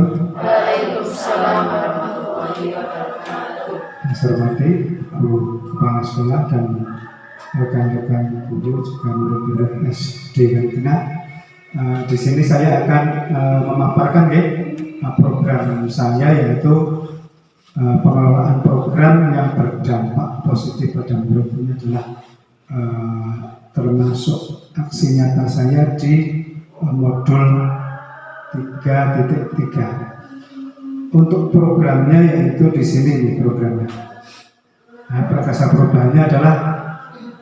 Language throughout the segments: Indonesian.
wabarakatuh. Waalaikumsalam warahmatullahi wabarakatuh. Saya hormati Bu Kepala Sekolah dan rekan-rekan guru juga murid-murid SD yang kena. Di sini saya akan memaparkan program saya, yaitu pengelolaan program yang berdampak positif pada murid. Ini adalah termasuk aksi nyata saya di modul 3.3. Untuk programnya yaitu di sini nih programnya. Nah, prakasa perubahannya adalah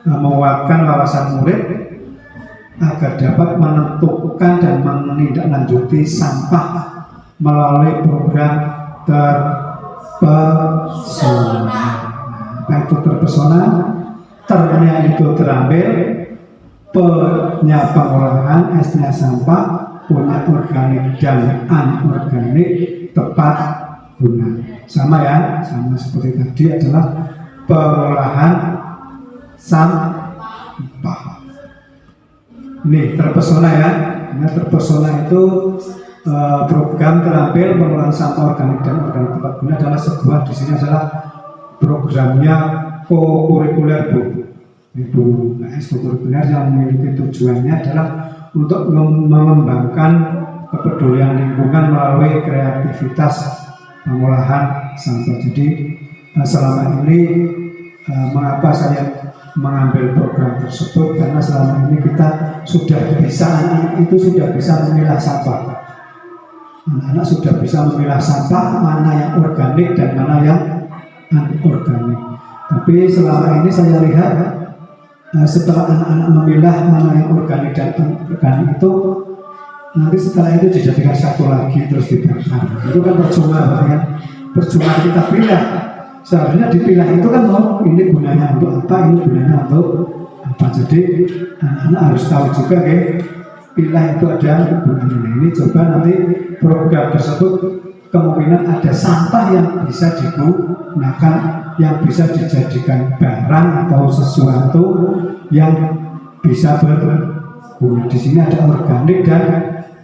menguatkan wawasan murid agar dapat menentukan dan menindaklanjuti sampah melalui program terpesona. Apa itu terpesona? Ternya itu terambil, P-nya pengolahan, S-nya sampah, punya organik dan anorganik tepat guna. Sama ya, sama seperti tadi adalah pengolahan sampah. Ini terpesona ya. Nah, terpesona itu program terambil pengolahan sampah organik dan organik tepat guna adalah sebuah, di sini adalah programnya co-kurikuler Bu. Ibu kurikuler yang memiliki tujuannya adalah untuk mengembangkan kepedulian lingkungan melalui kreativitas pengolahan sampah. Jadi selama ini mengapa saya mengambil program tersebut, karena selama ini kita sudah bisa, anak itu sudah bisa memilah sampah. Anak-anak sudah bisa memilah sampah mana yang organik dan mana yang anorganik. Tapi selama ini saya lihat setelah anak-anak memilah mana yang organik dan anorganik itu, nanti setelah itu dijadikan satu lagi terus dibakar. Itu kan percuma, kan? Percuma kita pilih. Seharusnya dipilah itu kan, oh ini gunanya untuk apa, ini gunanya untuk apa. Jadi anak-anak harus tahu juga pilah itu ada gunanya. Ini coba nanti program tersebut kemungkinan ada sampah yang bisa digunakan, yang bisa dijadikan barang atau sesuatu yang bisa berguna. Di sini ada organik dan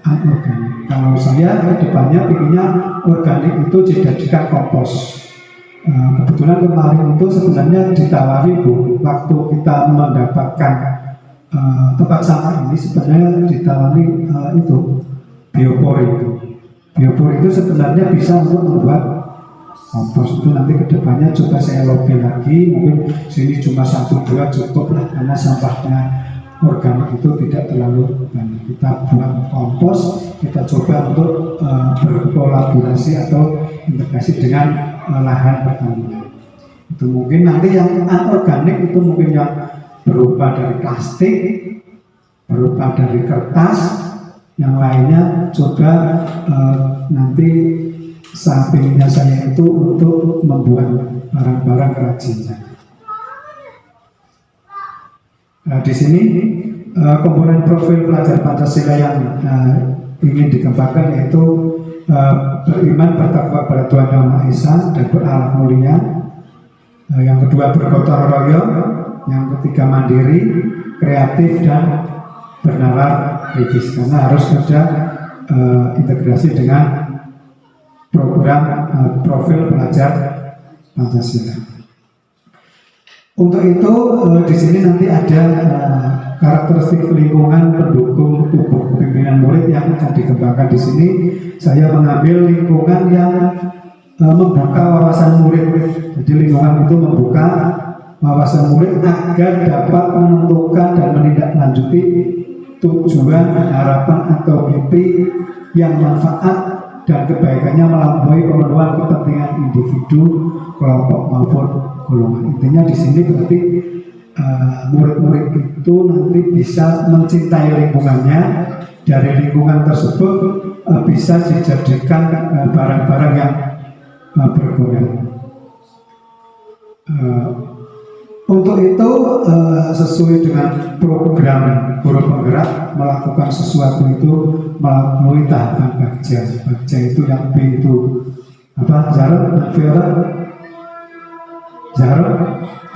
anorganik. Kalau saya ke depannya pinginnya organik itu dijadikan kompos. Kebetulan kemarin itu sebenarnya ditawari Bu, waktu kita mendapatkan tempat sampah ini sebenarnya ditawari itu biopor itu. Biopor itu sebenarnya bisa untuk membuat kompos. Itu nanti kedepannya coba saya lobby lagi, mungkin sini cuma 1-2 cukup lah, karena sampahnya organik itu tidak terlalu banyak. Kita buat kompos, kita coba untuk berkolaborasi atau integrasi dengan lahan pertanian. Itu mungkin nanti yang anorganik itu mungkin yang berupa dari plastik, berupa dari kertas, yang lainnya coba nanti sampingnya saya itu untuk membuat barang-barang kerajinan. Di sini komponen profil pelajar Pancasila yang ingin dikembangkan yaitu beriman, bertakwa kepada Tuhan Yang Maha Esa dan berakhlak mulia. Yang kedua bergotong royong, yang ketiga mandiri, kreatif dan bernalar kritis, karena harus ada integrasi dengan program profil pelajar Pancasila. Untuk itu di sini nanti ada karakteristik lingkungan pendukung tubuh pimpinan murid yang akan dikembangkan. Di sini saya mengambil lingkungan yang membuka wawasan murid. Jadi lingkungan itu membuka wawasan murid agar dapat menentukan dan menindaklanjuti tujuan, harapan atau mimpi yang manfaat dan kebaikannya melampaui pemenuhan kepentingan individu, kelompok maupun golongan. Intinya di sini berarti murid-murid itu nanti bisa mencintai lingkungannya. Dari lingkungan tersebut bisa dijadikan barang-barang yang berguna. Untuk itu sesuai dengan program guru penggerak melakukan sesuatu itu melalui tahapan bagja. Bagja itu yang B itu apa? Jarod, Viola, Jarod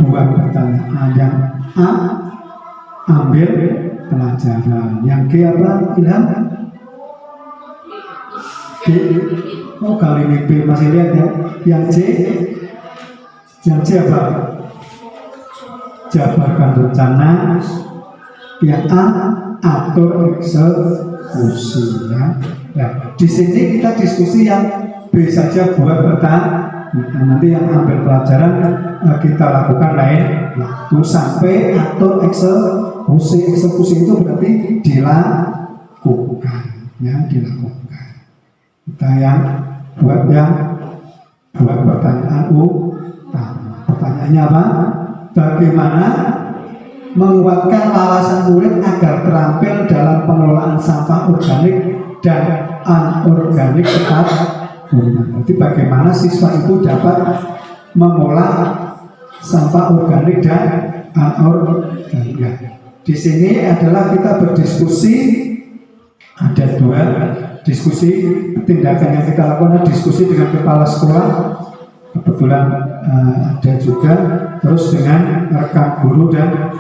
buat pertanyaan. Yang A ambil pelajaran. Yang G apa? Ilham? G, oh kali ini B masih lihat ya. Yang C apa? Jabarkan rencana. Yang A, atur eksekusi ya. Nah, di sini kita diskusi yang B saja buat pertanyaan. Nanti yang ambil pelajaran kita lakukan lain waktu sampai atur eksekusi. Eksekusi itu berarti dilakukan, ya dilakukan. Kita yang buat pertanyaan utama. Pertanyaannya apa? Bagaimana menguatkan wawasan murid agar terampil dalam pengelolaan sampah organik dan anorganik tepat guna. Jadi bagaimana siswa itu dapat mengolah sampah organik dan anorganik. Di sini adalah kita berdiskusi, ada dua diskusi tindakan yang kita lakukan, diskusi dengan kepala sekolah, kebetulan ada juga, terus dengan rekan guru dan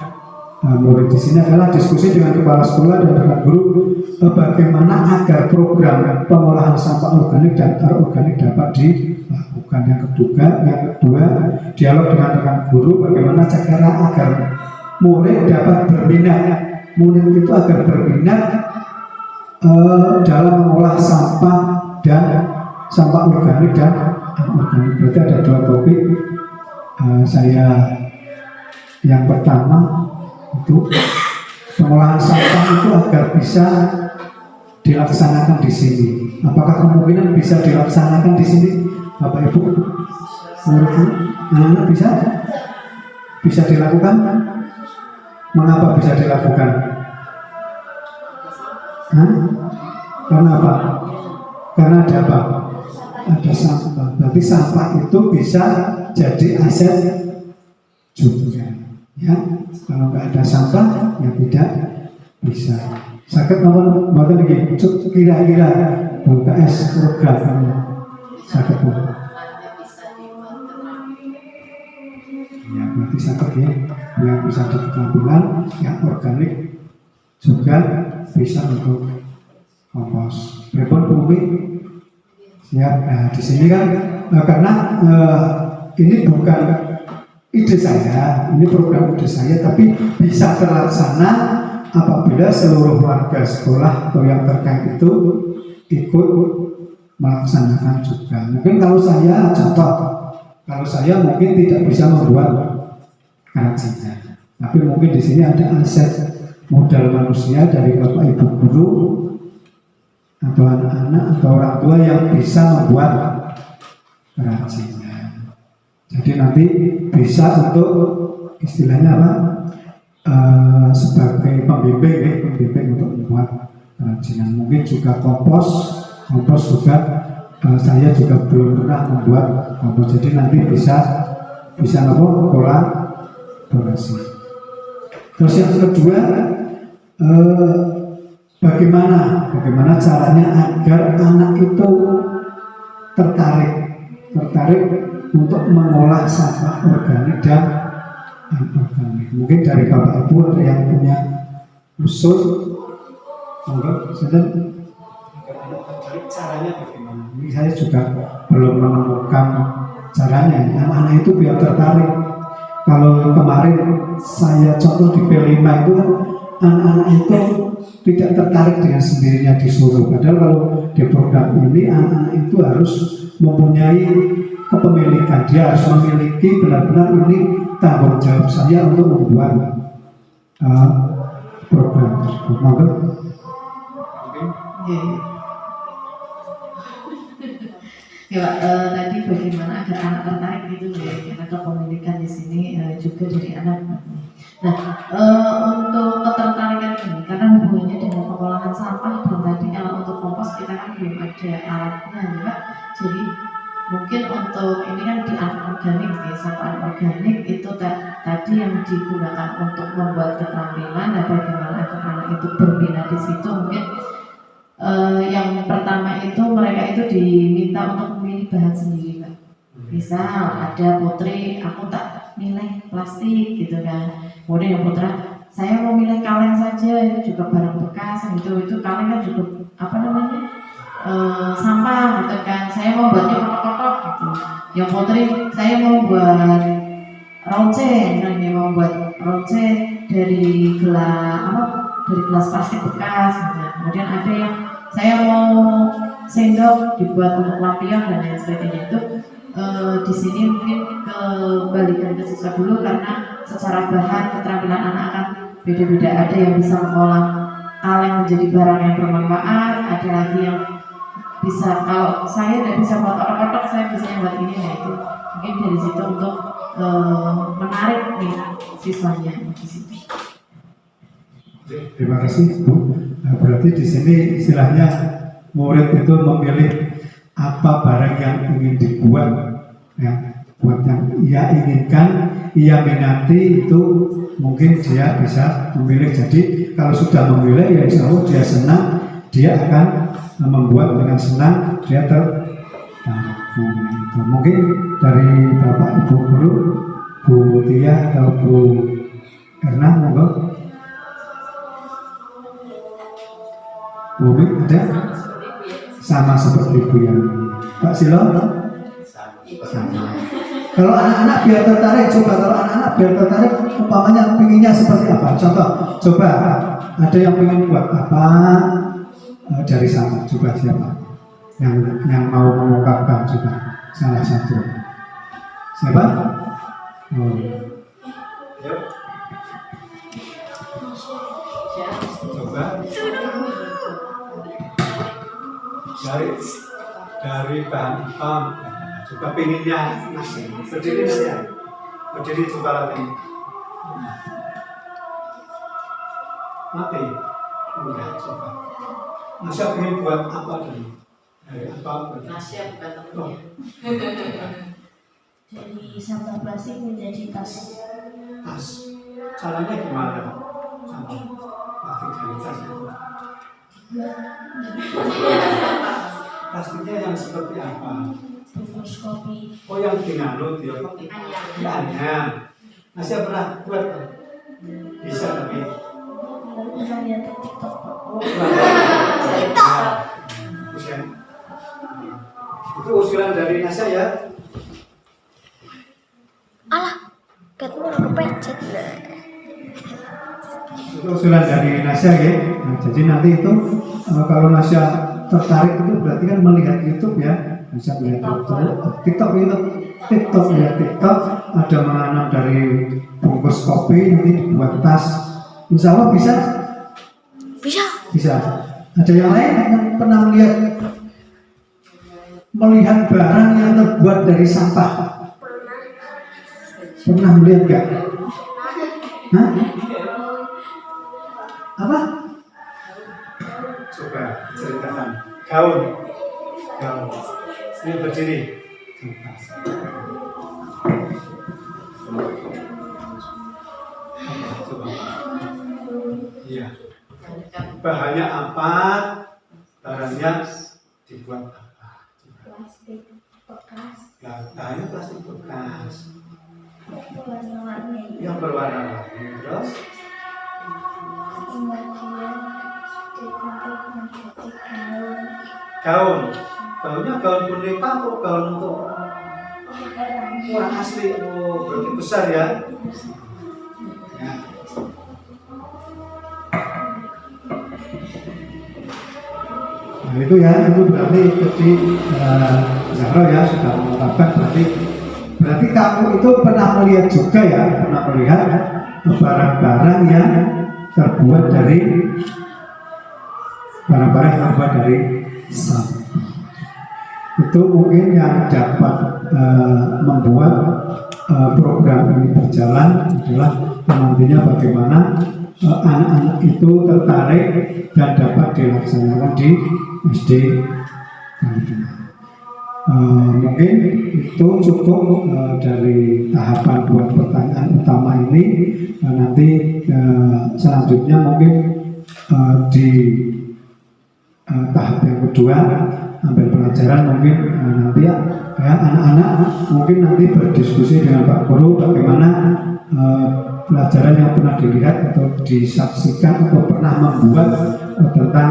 murid. Di sini adalah diskusi dengan kepala sekolah dan rekan guru bagaimana agar program pengolahan sampah organik dan anorganik dapat dilakukan. Yang kedua, dialog dengan rekan guru bagaimana cara agar murid dapat berminat. Murid itu agar berminat dalam mengolah sampah organik dan anorganik. Berarti ada dua topik. Saya yang pertama itu pengolahan sampah itu agar bisa dilaksanakan di sini. Apakah kemungkinan bisa dilaksanakan di sini, Bapak Ibu? Menurutmu, anak bisa dilakukan? Mengapa bisa dilakukan? Karena apa? Karena ada apa? Ada sampah. Berarti sampah itu bisa jadi aset juga. Ya, kalau nggak ada sampah, ya tidak bisa. Sakit maupun lagi, kira-kira UKS program sakit maupun. Ya, berarti sakit ya, yang bisa di keterampilan, yang organik juga bisa untuk kompos. Berpun bumi, siap. Nah, di sini kan karena ini bukan ide saya, ini program ide saya, tapi bisa terlaksana apabila seluruh warga sekolah atau yang terkait itu ikut melaksanakan juga. Mungkin kalau saya contoh, kalau saya mungkin tidak bisa membuat kerajinan, tapi mungkin di sini ada aset modal manusia dari Bapak Ibu guru atau anak-anak atau orang tua yang bisa membuat kerajinan. Jadi nanti bisa untuk istilahnya apa? Sebagai pembimbing untuk membuat kerajinan. Mungkin juga kompos juga saya juga belum pernah membuat kompos. Jadi nanti bisa kolaborasi. Terus yang kedua, bagaimana caranya agar anak itu tertarik untuk mengolah sampah organik dan anorganik. Mungkin dari Bapak Ibu ada yang punya usul, caranya bagaimana? Ini saya juga belum menemukan caranya. Anak-anak itu biar tertarik. Kalau kemarin saya contoh di P5 itu kan anak-anak itu tidak tertarik dengan sendirinya disuruh. Padahal kalau di program ini anak-anak itu harus mempunyai kepemilikan. Dia harus memiliki benar-benar ini tanggung jawab saya untuk membuat program tersebut. Maka ya, tadi bagaimana agar anak tertarik gitu ya, karena kepemilikan di sini juga dari anak. Nah, untuk ketertarikan ini karena hubungannya dengan pengolahan sampah dan tadi kalau untuk kompos kita kan belum ada alatnya ya, jadi mungkin untuk ini kan di anorganik ya, sampah anorganik itu tadi yang digunakan untuk membuat keterampilan. Nah, bagaimana agar anak itu berminat di situ mungkin. Yang pertama itu mereka itu diminta untuk memilih bahan sendiri, Pak. Misal ada putri, aku tak milih plastik gitu kan. Kemudian yang putra, saya mau milih kaleng saja, itu juga barang bekas gitu. Itu kaleng kan juga sampah gitu kan, saya mau buatnya kotak-kotak gitu. Yang potri saya mau buat ronceng, nah dia mau buat ronceng dari dari gelas plastik bekas gitu. Kemudian ada yang saya mau sendok dibuat untuk lampion dan lain sebagainya. Itu di sini mungkin kembalikan ke siswa dulu, karena secara bahan keterampilan anak akan beda-beda. Ada yang bisa mengolah kaleng menjadi barang yang bermanfaat, ada lagi yang bisa, kalau saya tidak bisa buat otak-otak, saya bisa buat ini. Nah itu mungkin dari situ untuk menarik nih siswanya di situ. Terima kasih Bu. Nah, berarti di sini istilahnya murid itu memilih apa barang yang ingin dibuat, ya, buat yang ia inginkan, ia minati, itu mungkin dia bisa memilih. Jadi kalau sudah memilih, ya insya Allah dia senang, dia akan membuat dengan senang, dia itu. Mungkin dari Bapak Ibu Guru, Bu Tia atau Bu Erna, monggo. Bu Mik, ada? Sama seperti Bu yang Pak Silo? Sama. Kalau anak-anak biar tertarik, kalau anak-anak biar tertarik, umpamanya pinginnya seperti apa? Contoh, coba ada yang ingin buat apa dari sana? Coba siapa? Yang mau mengungkapkan, coba salah satu. Siapa? Oh. Yuk. Coba. Dari bahan hitam. Coba pinginnya nasi. Berdiri saja. Berdiri coba lagi. Mati. Udah coba. Nasi ingin buat apa dulu? Dari apa? Nasi bukan temennya. Dari sampah plastik menjadi tas. Tas. Caranya gimana? Sampah plastik dari tas itu. Plastiknya yang seperti apa? Bungkus kopi. Oh, yang dinanut ya? Anyam. Nah, saya pernah buat. Bisa tapi. Pernah lihat di TikTok. Oh, TikTok. Itu usulan dari NASA ya? Alah, katmu kepecet. Itu usulan dari NASA ya. Nah, jadi nanti itu kalau NASA tertarik itu berarti kan melihat YouTube ya, bisa melihat YouTube, TikTok ya, TikTok ada menanam dari bungkus kopi nanti dibuat tas. Insya Allah bisa. Bisa. Ada yang lain yang pernah melihat barang yang terbuat dari sampah? Pernah melihat nggak? Hah? Apa? Coba ceritakan. Gaun. Ini berdiri. Coba. Iya. Bahannya apa? Barangnya dibuat apa? Plastik bekas. Bahannya plastik bekas. Warna-warni. Yang berwarna-warni. Terus? Kemudian dibentuk menjadi gaun. Gaunnya gaun boneka atau gaun untuk orang asli? Oh, berarti besar ya? Ya. Nah itu ya, itu berarti jadi Zahra ya sudah mengungkapkan, berarti kamu itu pernah melihat juga ya, pernah melihat barang-barang yang terbuat dari sampah. Itu mungkin yang dapat membuat program ini berjalan adalah nantinya bagaimana anak-anak itu tertarik dan dapat dilaksanakan di SD. Mungkin itu cukup dari tahapan buat pertanyaan utama ini. Nanti selanjutnya mungkin di tahap yang kedua ambil pelajaran mungkin nanti ya anak-anak mungkin nanti berdiskusi dengan Pak Guru bagaimana pelajaran yang pernah dilihat atau disaksikan atau pernah membuat tentang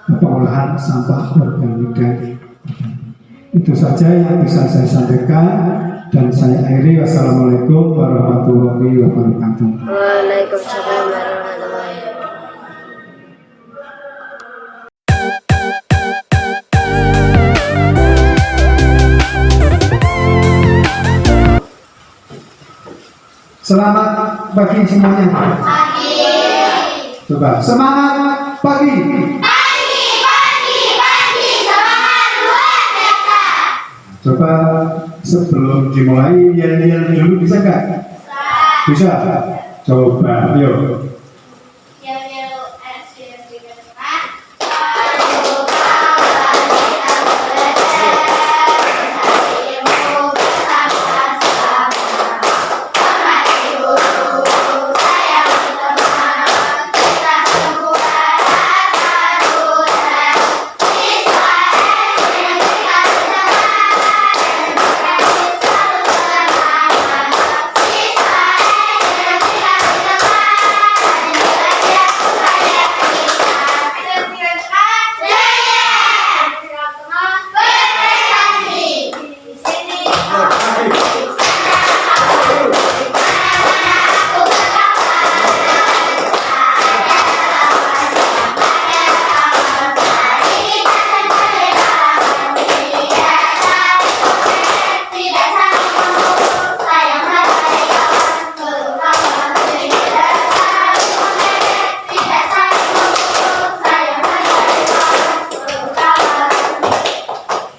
pengolahan sampah organik dan itu saja yang bisa saya sampaikan dan saya akhiri. Wassalamualaikum warahmatullahi wabarakatuh. Waalaikumsalam warahmatullahi wabarakatuh. Selamat pagi semuanya. Pagi. Coba semangat pagi. Coba sebelum dimulai yel-yel dulu bisa nggak? Bisa. Coba, yuk.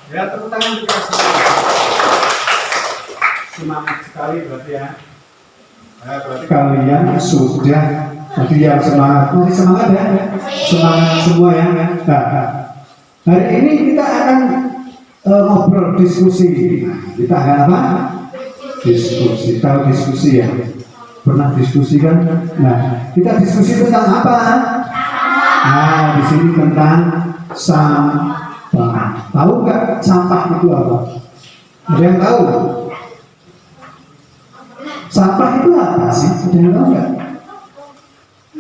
Ya, tepuk tangan juga semangat sekali berarti ya. Berarti kalian sudah tadi yang semangat, masih semangat ya, semangat semua ya. Nah, hari ini kita akan ngobrol diskusi. Nah, kita akan apa? Diskusi. Tahu diskusi ya? Pernah diskusi kan? Nah, kita diskusi tentang apa? Nah, di sini tentang sampah. Tahu nggak sampah itu apa? Ada yang tahu? Sampah itu apa sih? Ada yang tahu nggak?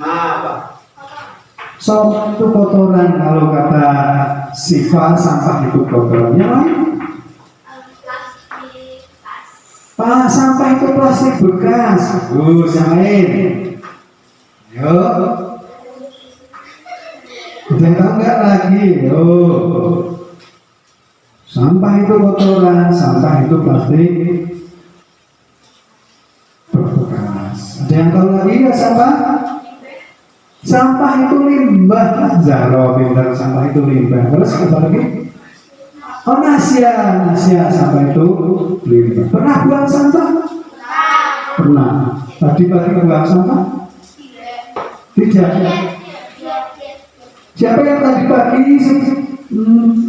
Apa? Sampah itu kotoran. Kalau kata Siva, sampah itu kotoran. Yang lain? Sampah itu plastik bekas. Yang lain? Yuk. Ada yang tahu nggak lagi? Sampah itu kotoran, sampah itu plastik bekas. Ada yang tahu lagi ya sampah? Sampah itu limbah. Zaro pintar, sampah itu limbah. Terus apa lagi? Oh, nasia, sampah itu limbah. Pernah buang sampah? Pernah. Tadi pagi buang sampah? Tidak. Siapa yang tadi pagi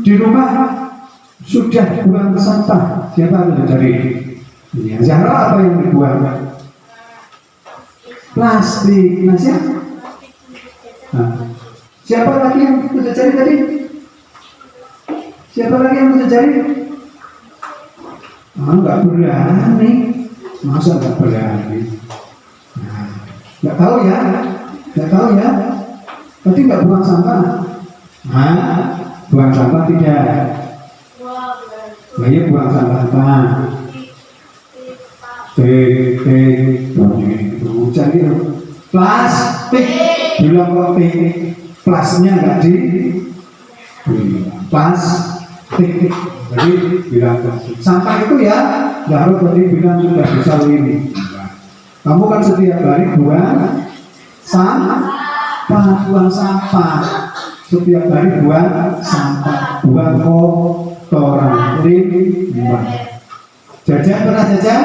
di rumah sudah buang sampah? Siapa yang dari? Ya, Zahra apa yang dibuang? Plastik. Nah, siapa lagi yang sudah cari tadi? Siapa lagi yang sudah cari? Nggak berani. Masa nggak berani? Nah, nggak tahu ya? Nggak tahu ya? Tadi nggak buang sampah? Buang sampah tidak? Nah, buang sampah apa? Jadi plastik. Bilang kok plasnya nggak di plastik. Jadi bilang plastik. Sampah itu ya, nggak harus tadi bilang sudah bisa ini. Kamu kan setiap hari buang sampah, setiap hari buang sampah, buang kotoran, limbah. Jajan pernah jajan?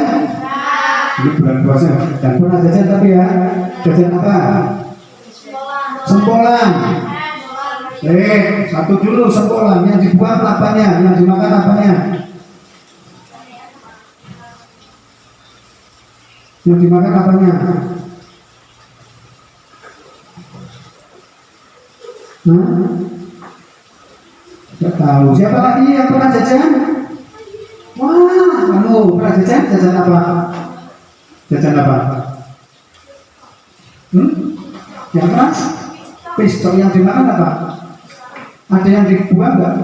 Ini bulan puasa, dan pernah jajan tapi ya, jajan apa? Sempolan. Satu dulu sempolan, yang dibuang apanya, yang dimakan apanya? Yang dimakan apanya? Tidak tahu. Siapa lagi yang pernah jajan? Wah, kamu pernah jajan? Jajan apa? Jajan apa? Yang keras? Pistol. Yang dimakan apa? Ada yang dibuang nggak?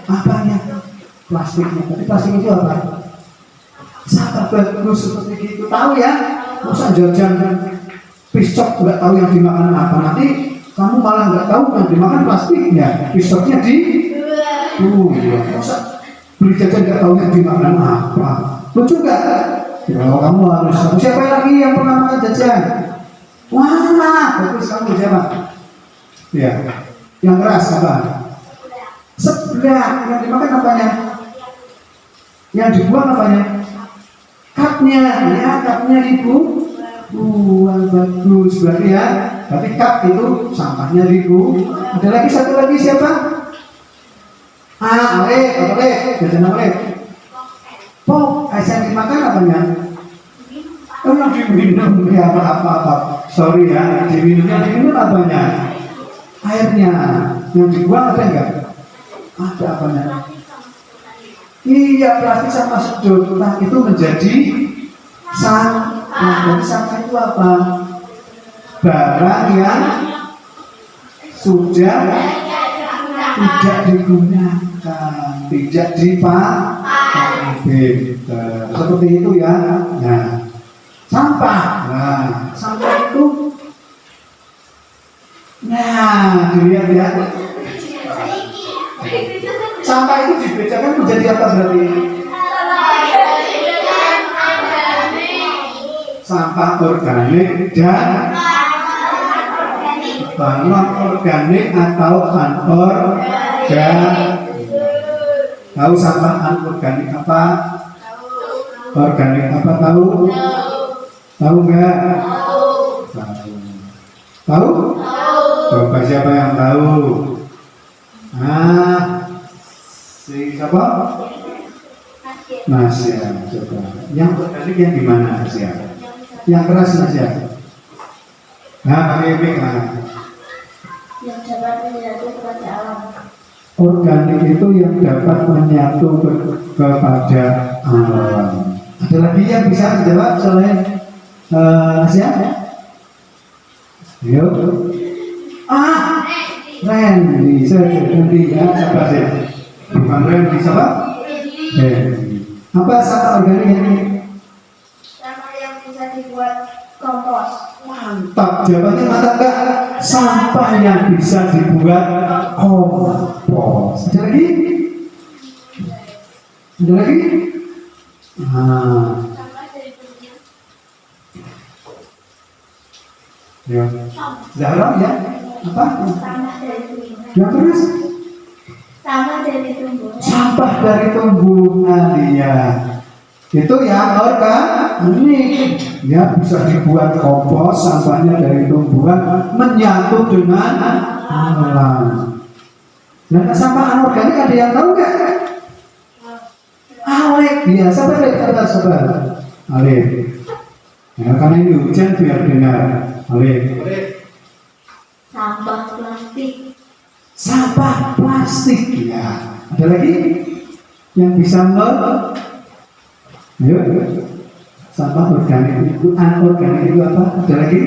Apanya? Plastiknya. Tapi plastik itu apa? Sampah bagus seperti itu. Tahu ya? Masa jajan piscok nggak tahu yang dimakan apa? Nanti kamu malah nggak tahu yang dimakan plastiknya. Piscoknya di iya. Masa beli jajan nggak tahu yang dimakan apa? Lucu nggak? Ya, kalau kamu harus tahu. Siapa lagi yang pernah makan jajan? Wah, bagus kamu siapa? Ya, yang keras apa? Sebelah. Yang dimakan apanya? Yang dibuang apanya? Cupnya, ya cupnya ibu. Buang bagus berarti ya. Berarti cup itu sampahnya ibu. Ada lagi satu lagi siapa? Oleh, jajan oleh. Pop, yang dimakan apanya? Oh yang diminum ya apa. Sorry ya, diminum apanya? Airnya. Yang dibuang ada enggak? Ada apanya? Iya, plastik sama sedotan itu menjadi sampah. Jadi sampah itu apa? Barang yang sudah tidak digunakan, tidak dipakai. Seperti itu ya. Nah, sampah. Nah, sampah itu. Nah, dilihat ya. Sampah itu dibedakan menjadi apa berarti? Sampah organik dan non organik atau anorganik. Tahu sampah anorganik apa? Organik apa tahu? Tahu nggak? Tahu? Coba siapa yang tahu? Si siapa? Nasya, coba. Yang organik yang gimana Nasya? Yang keras Nasya? Nah, pakai mic lah. Yang dapat menyatu kepada alam. Organik itu yang dapat menyatu kepada alam. Ada lagi yang bisa dijawab selain Nasya? Yuk. Randy, Randy ya, siapa sih? Bukan Randy, siapa? Apa sampah organik ini? Sampah yang bisa dibuat kompos. Mantap, jawabannya mantap enggak? Sampah yang bisa dibuat kompos. Ada lagi? Ada lagi? Ya. Zahra ya? Apa? Sampah dari tumbuhan. Yang terus? Sampah dari tumbuhan. Sampah dari tumbuhan, iya. Itu yang organik, ya bisa dibuat kompos. Sampahnya dari tumbuhan menyatu dengan alam. Dan sampah anorganik ada yang tahu nggak? Alek, ya sabar. Alek. Ya karena ini hujan biar dengar. Alek. Sampah plastik. Sampah plastik, ya. Ada lagi yang bisa Ayo, sampah organik itu, anorganik itu apa? Ada lagi?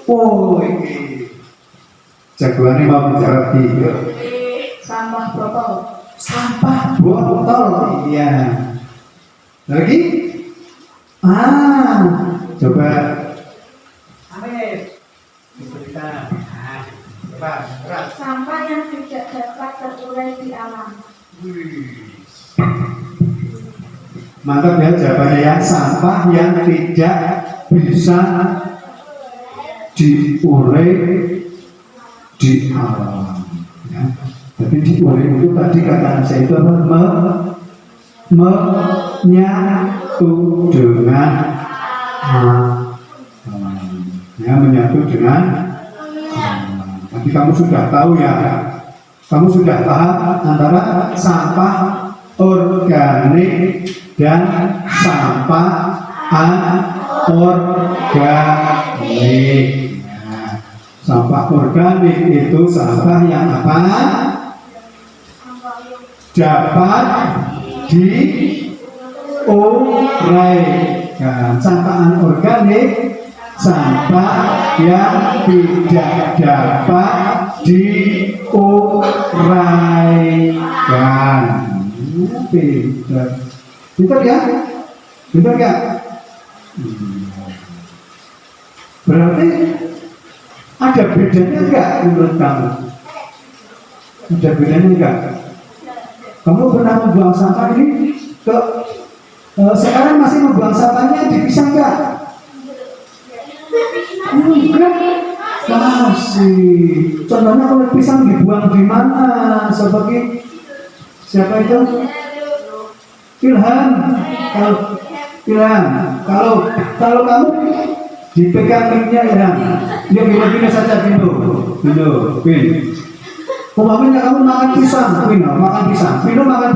Oh, ini jagoannya mau menjawab ini. Sampah botol. Sampah botol, iya. Ada lagi? Coba. Amin. Kita. Coba. Sampah yang tidak dapat terurai di alam. Mantap ya jawabannya ya, sampah yang tidak bisa diurai di alam. Ya. Tapi diurai itu tadi kata saya itu apa? Menyatu dengan alam. Ya, menyatu dengan alam. Tapi kamu sudah tahu ya, kamu sudah paham antara sampah organik dan sampah anorganik. Nah, sampah organik itu sampah yang apa? Dapat diuraikan. Sampah anorganik sampah yang tidak dapat diuraikan. Pinter. Pinter ya? Pinter ya? Berarti ada bedanya enggak menurut kamu? Ada bedanya enggak? Kamu pernah membuang sampah ini ke sekarang masih membuang sampahnya dipisah enggak? Enggak. Masih. Contohnya kalau pisang dibuang di mana? Seperti siapa itu? Ilham. Kalau kamu dipegang minyak Ilham, dia gini saja Vino. Umpamanya kamu makan pisang, Vino makan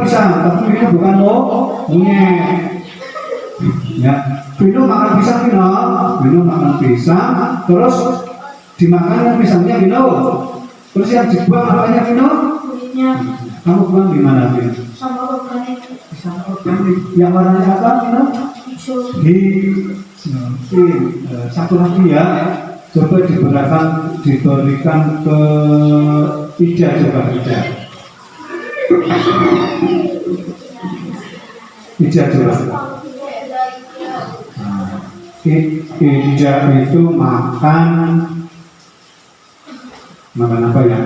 pisang, tapi Vino bukan monyet. Ya, Vino makan pisang, Vino makan pisang, terus dimakan pisangnya Vino, terus yang dibuang apanya Vino? kulitnya Kamu buang di mana Vino? sama organik Pisang organik. Yang warnanya apa Vino? hijau. Satu lagi ya, coba diberikan ke Ija, coba Ija. Ija coba. Ija itu makan apa ya?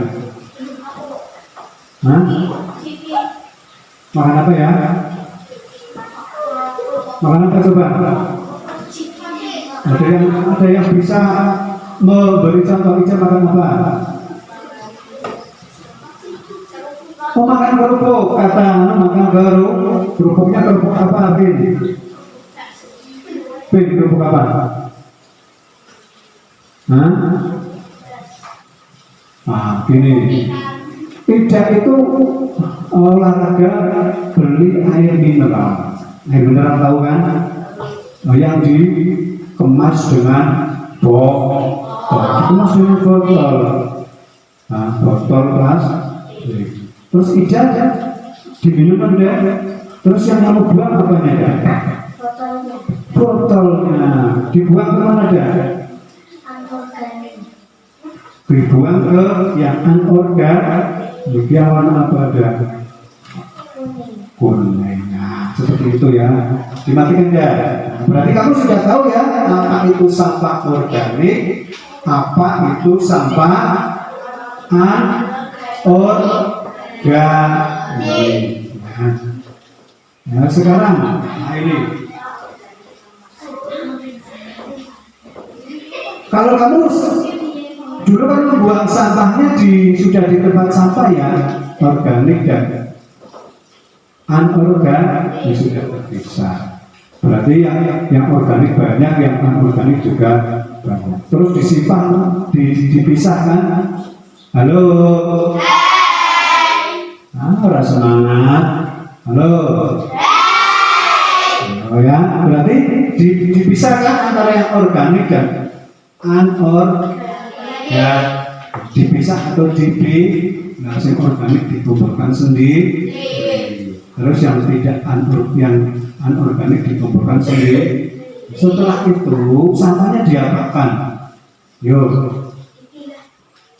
Hah? Makan apa ya? Makan apa coba? Ada yang bisa memberi contoh Ija makan apa? Oh, makan kerupuk, kata makan kerupuknya kerupuk apa Bin? Kerupuk apa? Hah? Gini, Ija itu olahraga beli air mineral. Air mineral tahu kan? Yang dikemas dengan botol, botol plastik. Terus Ija diminum deh. Terus yang kamu buang apanya ya? Botolnya dibuang ke mana ada? Dibuang ke yang anorganik. Yang warna apa ada? Kuning. Nah, seperti itu ya. Dimatikan ya. Berarti kamu sudah tahu ya apa itu sampah organik, apa itu sampah anorganik. Nah, sekarang ini. Kalau kamu dulu kan membuang sampahnya sudah di tempat sampah ya, organik dan anorganik sudah terpisah. Berarti yang organik banyak, yang anorganik juga banyak. Terus disimpan, dipisahkan. Halo. Ora semangat. Halo. Oh ya, berarti dipisahkan antara yang organik dan anorganik. Ya, dipisah atau nah, yang organik dikumpulkan sendiri, terus yang tidak anorganik dikumpulkan sendiri. Setelah itu sampahnya diapakan? Yuk,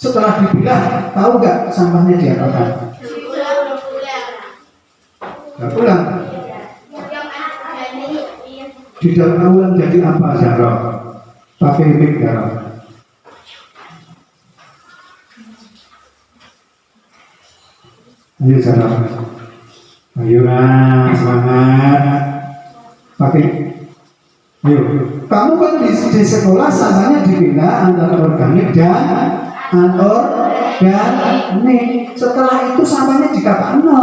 setelah dipilah, tahu nggak sampahnya diapakan? Pulang. Di dalam ulang jadi apa Jarok? Pakai mic Jarok. Ayo Jarok. Ayo nah, semangat. Pakai. Ayo. Kamu kan di sekolah sampahnya dipilah antara organik dan anorganik. Setelah itu sampahnya dikapakno.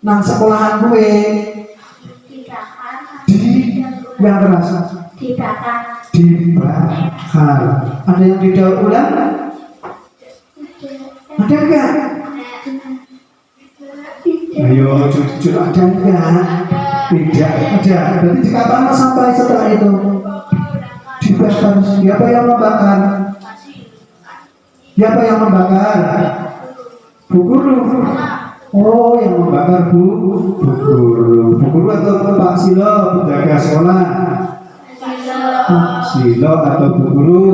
Nang sekolahan gue yang terasa dibakar. Ada yang didaur ulang? Ada enggak? Ayo jujur, ada enggak? Tidak ada. Berarti dikapakno sampai setelah itu dibakar. Siapa yang membakar? Siapa yang membakar? Bu Guru. Oh, yang membakar Bu Guru atau Pak Silo, penjaga sekolah? Silo atau Bu Guru?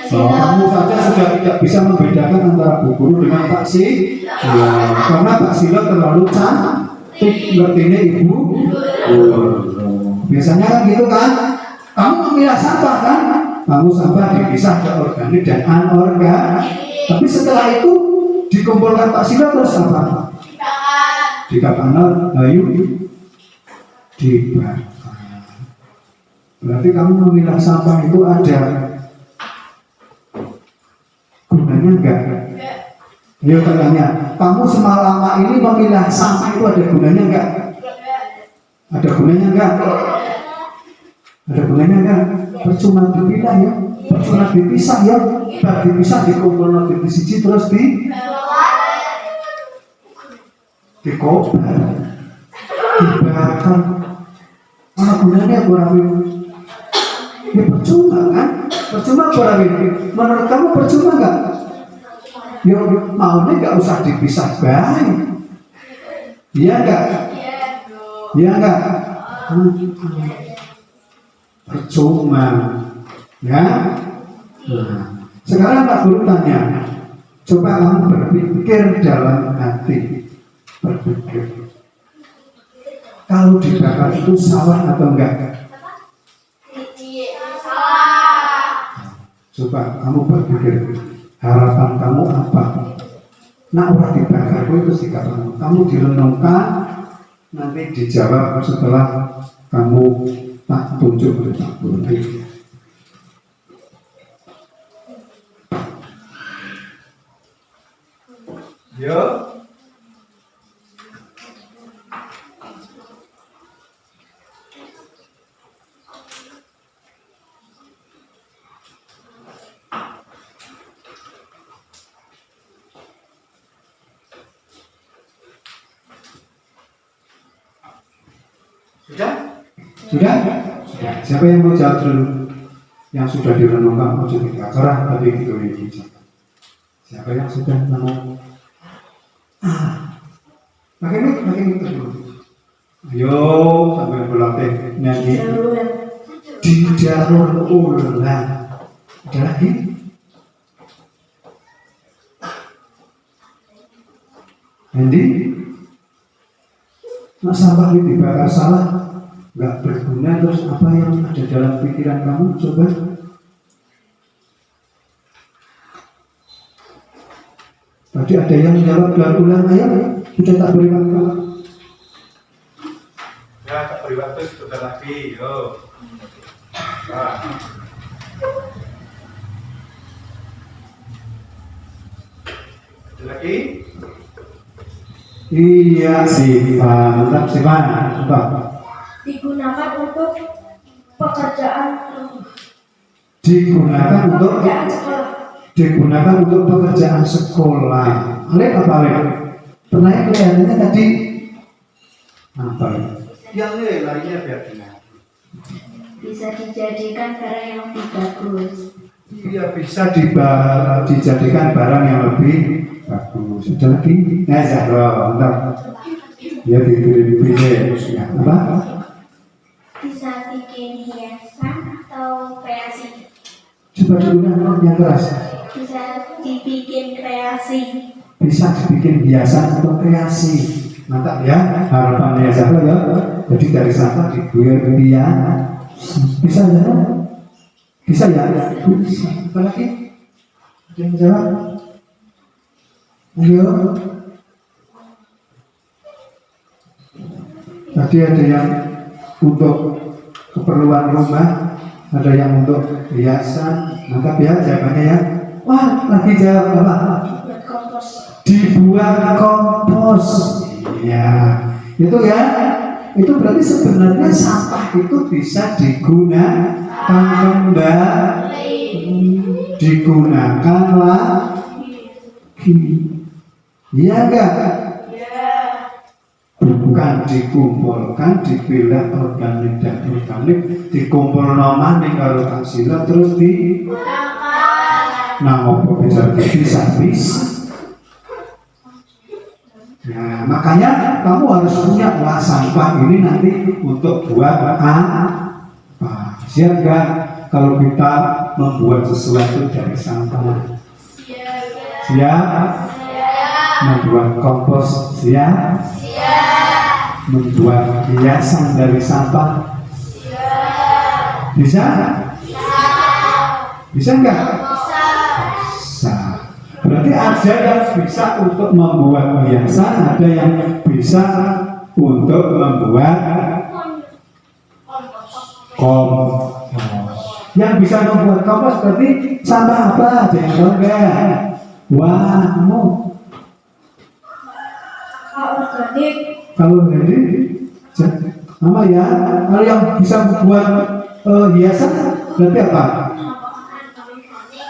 Oh, kamu saja sudah tidak bisa membedakan antara Bu Guru dengan Pak Silo, karena Pak Silo terlalu cantik, ngertinya Ibu Guru. Biasanya kan gitu kan? Kamu memilah sampah kan? Kamu sampah dipisah ke organik dan anorganik. Tapi setelah itu dikumpulkan Pak Silo terus apa? Dikatakan ayo dibakar. Berarti kamu memilah sampah itu ada gunanya enggak? Ayo tanya, kamu selama ini memilah sampah itu ada gunanya enggak? Ada gunanya enggak? Ada gunanya enggak? Percuma dipilah ya, percuma dipisah ya, bar dipisah dikumpul di siji terus dikobar, dibakar. Mana gunanya kurang ini? Ya percuma kan? Percuma kurang ini. Menurut kamu percuma enggak? Ya maunya enggak usah dipisah baik. Iya enggak? Iya enggak? Percuma, ya. Nah, sekarang Pak Guru tanya, coba kamu berpikir dalam hati, berpikir, kalau dibakar itu salah atau enggak? Coba kamu berpikir, harapan kamu apa? Nah, orang dibakar itu dikatakan, kamu direnungkan, nanti dijawab setelah kamu tak tunjuk oleh Pak Guru. Yo. Sudah? Sudah? Sudah. Siapa yang mau jawab dulu? Yang sudah direnungkan, mau jadi acara tadi gitu ini. Siapa yang sudah mau? Pakai mic dulu. Ayo sampai berlatih nyanyi. Di jalur ulang. Ada lagi? Nanti nak sampah ini dibakar salah, nggak berguna, terus apa yang ada dalam pikiran kamu? Coba. Tadi ada yang menjawab ulang, ayo sudah tak beri waktu. Ya, tak beri waktu sebentar lagi, yo. Nah. Ada lagi? Iya, Siva. Mantap, Siva. Coba. Digunakan untuk pekerjaan digunakan untuk pekerjaan sekolah. Alif apa Alif? Pernah kelihatannya tadi apa? Yang lainnya biar benar. bisa dijadikan barang yang lebih bagus. Iya, bisa dijadikan barang yang lebih bagus. Ada lagi? Nah, Zahra, mantap. Ya, ya. Apa? Bisa bikin hiasan atau kreasi. Coba dulu yang keras. Bisa dibikin kreasi. Bisa dibikin hiasan atau kreasi. Mantap ya, harapannya Zahra ya. Jadi dari sampah dibuat bisa ya? Bisa ya? Bisa. Apa lagi? Ada yang jawab? Ayo. Tadi ada yang untuk keperluan rumah, ada yang untuk hiasan. Mantap ya jawabannya ya. Wah, lagi jawab apa? Buat kompos. Dibuat kompos. Iya, itu ya. Itu berarti sebenarnya sampah itu bisa digunakan kembali, digunakan lagi. Iya enggak? Bukan dikumpulkan, dipilah organik dan organik, dikumpul nomane kalau taksila terus di. Nah, apa bisa dipisah-pisah? Nah, makanya kamu harus punya sampah ini nanti untuk buat apa? Siap nggak kalau kita membuat sesuatu dari sampah? Siap? Membuat kompos? Siap? Membuat hiasan dari sampah? Bisa? Bisa nggak? Bisa. Berarti ada yang bisa untuk membuat hiasan, ada yang bisa untuk membuat kompos. Yang bisa membuat kompos berarti sampah apa? Ada yang tahu nggak? Wah, kamu organik. kalau dari nama ya, kalau yang bisa membuat hiasan berarti apa?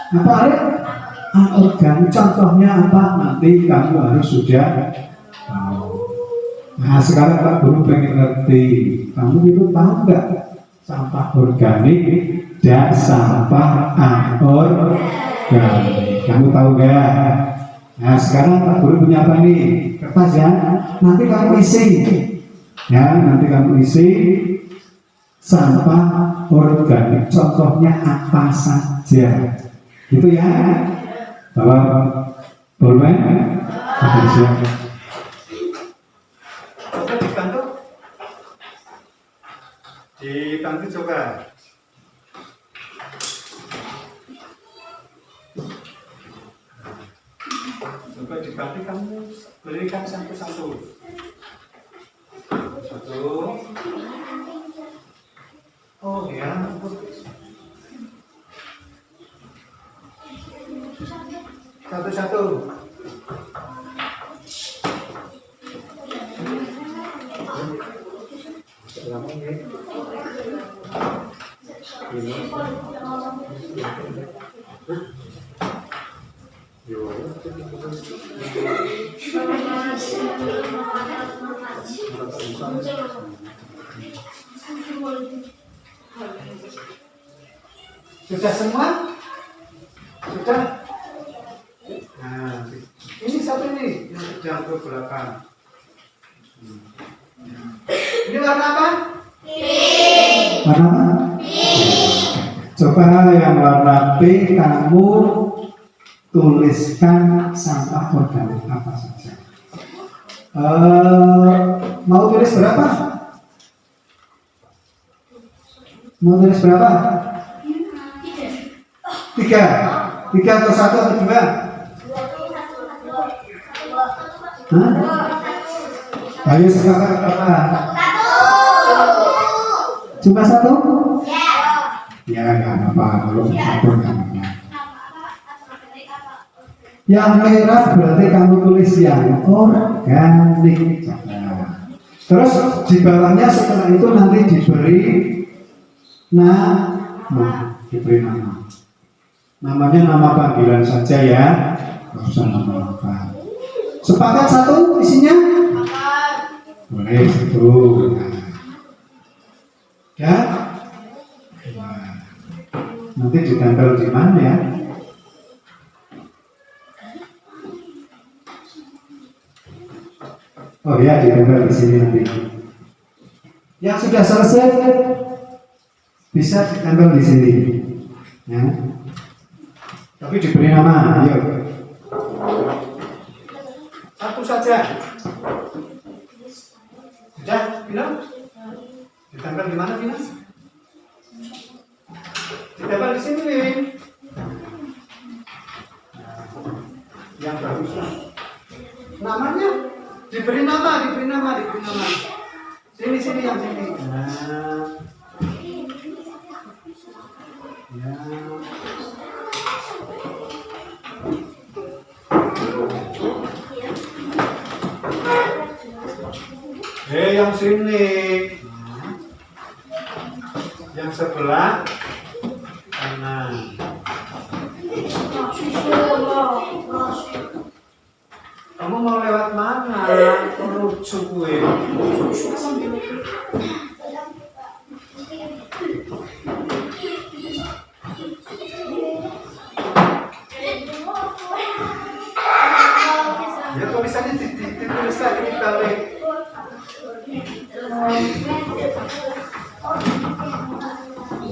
Apa Arif? Organik. Contohnya apa? Nanti kamu harus sudah tahu. Nah sekarang Pak Guru pengen ngerti, kamu itu tahu nggak sampah organik dan sampah anorganik? Kamu tahu nggak? Nah sekarang Pak Guru punya apa nih? Kertas ya. Nanti kamu isi, ya nanti kamu isi sampah organik. Contohnya apa saja? Gitu ya. Bawa pulpen. Oke siap. Coba dibantu. Dibantu coba. Coba dibantu kamu berikan satu-satu. Satu. Oh ya. Satu-satu. Sudah semua? Sudah? Nah, ini satu nih yang sedang ke belakang. Ini warna apa? Pink. Warna apa? Pink. Coba yang warna pink kamu tuliskan sampah organik apa saja. Mau tulis berapa? Mau tulis berapa? Tiga. Tiga atau satu atau dua? Hah? Ayo sekarang berapa? Cuma satu? Ya nggak apa-apa, kalau satu nggak apa-apa. Yang merah berarti kamu tulis yang organik. Terus di bawahnya setelah itu nanti diberi nama, diberi nama. Namanya nama panggilan saja ya, nggak usah nama lengkap. Sepakat satu isinya? Boleh satu. Ya? Nanti ditempel di mana ya? Oh ya, ditempel di sini nanti. Yang sudah selesai bisa ditempel di sini. Ya. Tapi diberi nama, ayo. Satu saja. Sudah, bilang? Ditempel di mana, bilang? Ditempel di sini, Win. Yang baguslah. Namanya diberi nama. Sini yang sini. Nah. Ya. Yang sini. Yang sebelah kanan. Kamu mau lewat mana? Menuju gue. Ya tulisannya ditulis lagi di balik.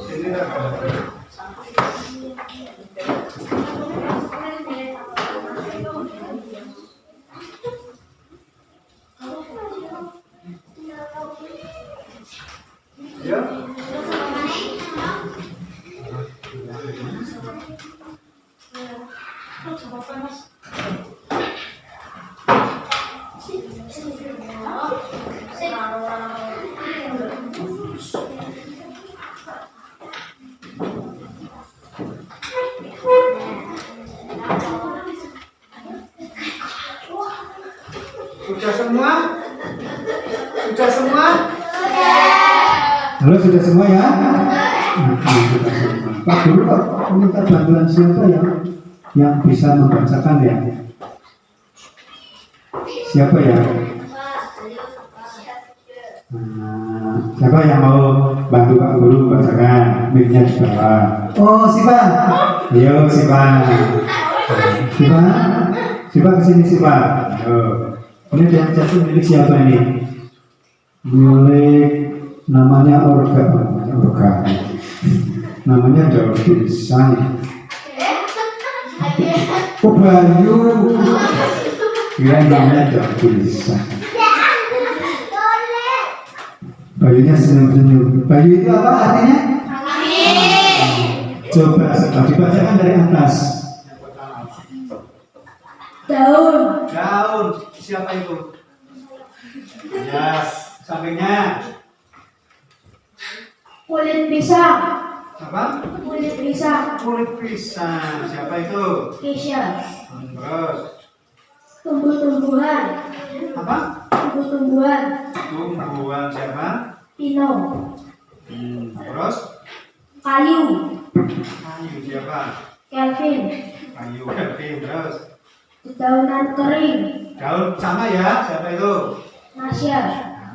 Ini Ya. Sudah semua? Sudah semua? Halo, sudah semua ya? Pak Guru, Pak, minta bantuan siapa yang bisa membacakan ya? Siapa ya? Siapa yang mau bantu Pak Guru bacakan? Mic-nya di bawah. Oh, Sipan. Ayo, Sipan. Sipan. Sipan kesini, Sipan. Ayo. Ini yang jatuh milik siapa ini? Milik namanya Orga. Namanya Daud Desa. Oh, Bayu. Kira namanya Daud Desa. Bayunya senyum-senyum. Bayu itu apa artinya? Coba dibacakan dari atas. Daun. Daun. Siapa itu? Ya, sampingnya. Kulit pisang. Apa? Kulit pisang. Kulit pisang. Siapa itu? Keisha. Terus. Tumbuh-tumbuhan. Apa? Tumbuh-tumbuhan. Tumbuhan siapa? Pino. Terus. Kayu. Kayu siapa? Kelvin. Kayu. Terus. Dedaunan kering. Daun sama ya. Siapa itu? Nasya.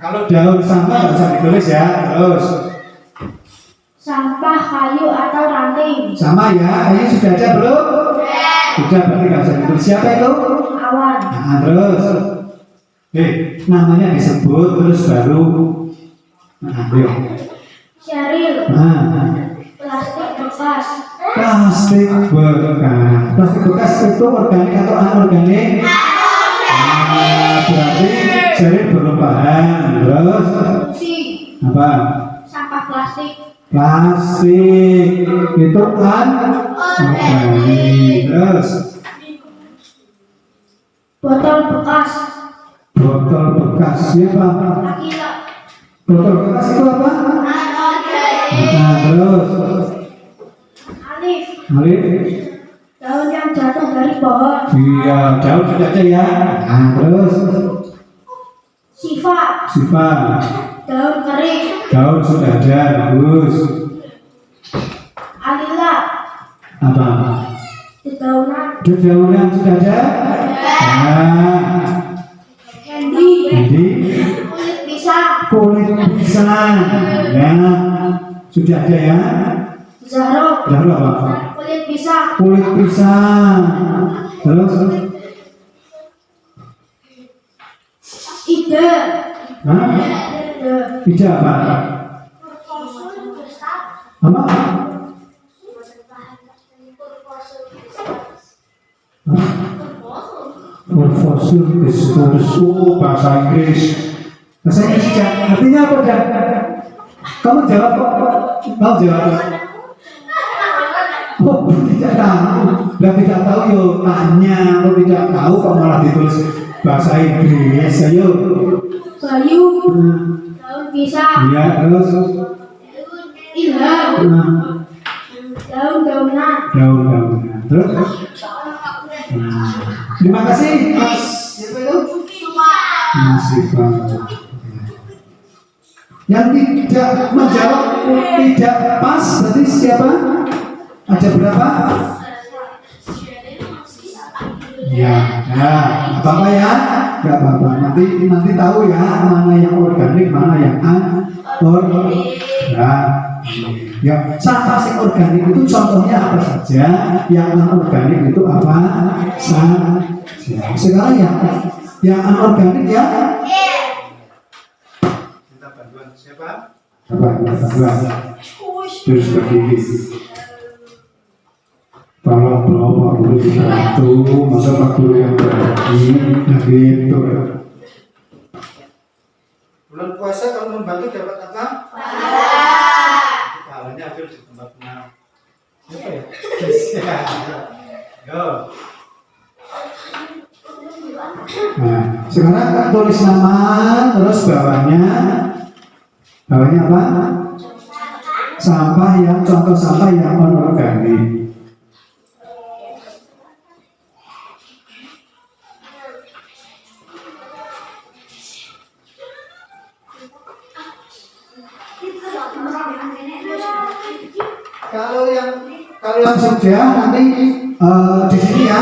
Kalau daun sama nggak bisa ditulis ya. Terus. Sampah kayu atau ranting. Sama ya. Ini sudah ada belum? Sudah, berarti nggak bisa ditulis. Siapa itu? Awan. Nah, terus. Namanya disebut terus baru. Nah, ayo. Sheryl. Nah. Plastik bekas. Plastik bekas. Plastik bekas itu organik atau anorganik? Berarti jadi berlebaran. Terus Fungsi. apa? Sampah plastik. Plastik itu anorganik. Terus Botol bekas. botol bekas siapa? Akila. Botol bekas itu apa? Nah, terus Alif. Alif. Daun yang jatuh dari pohon. Iya, daun sudah ada ya. Nah, terus Sifat. sifat. Daun kering. Daun sudah ada, bagus. Alila. Apa? Dedaunan. Dedaunan sudah ada? Nah, Candy. jadi Kulit pisang. kulit pisang. Ya, sudah ada ya? Zahro. Lalu apa? Kulit pisang. Kulit pisang. Terus? Ide. Hah? Ide. Tidak apa? Apa? Fosil historis, bahasa Inggris. Bahasa Inggris saja. Artinya apa dah? Kamu jawab kok. Kamu jawab. Oh, tidak tahu. Dan tidak tahu yo tanya. Kalau tidak tahu kok malah ditulis bahasa Inggris. Ayo. Bayu. Daun pisang. Iya, terus. Ilham. Daun-daunan. Daun-daunan. Terus. Terima kasih Mas. Siapa itu? Mas Ivan. Yang tidak menjawab tidak pas berarti siapa? Ada berapa? Ya, nah, apa-apa ya? Gak apa-apa. Nanti tahu ya mana yang organik, mana yang anorganik. Ya, sampah yang organik itu contohnya apa saja, yang anorganik itu apa saja. Sekarang yang anorganik ya. Minta bantuan siapa? Minta bantuan. Terus berdiri. Tolong Pak Guru dibantu, masa Pak Guru yang berarti, nah gitu. Bulan puasa kalau membantu dapat apa? Pahalanya hadir di tempat benar. Siapa ya? Yo. Nah, sekarang tulis nama, terus bawahnya apa? Sampah yang contoh sampah yang anorganik. Kalau yang sudah nanti di sini ya,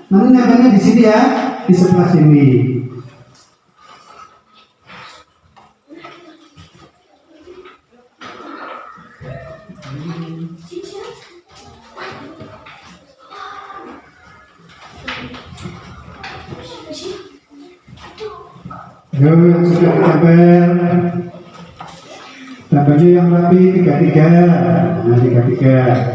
nanti nempelnya di sini ya, di sebelah sini. Yo, yang sudah ditempel, tempelnya yang rapi 3-3, nah 3-3.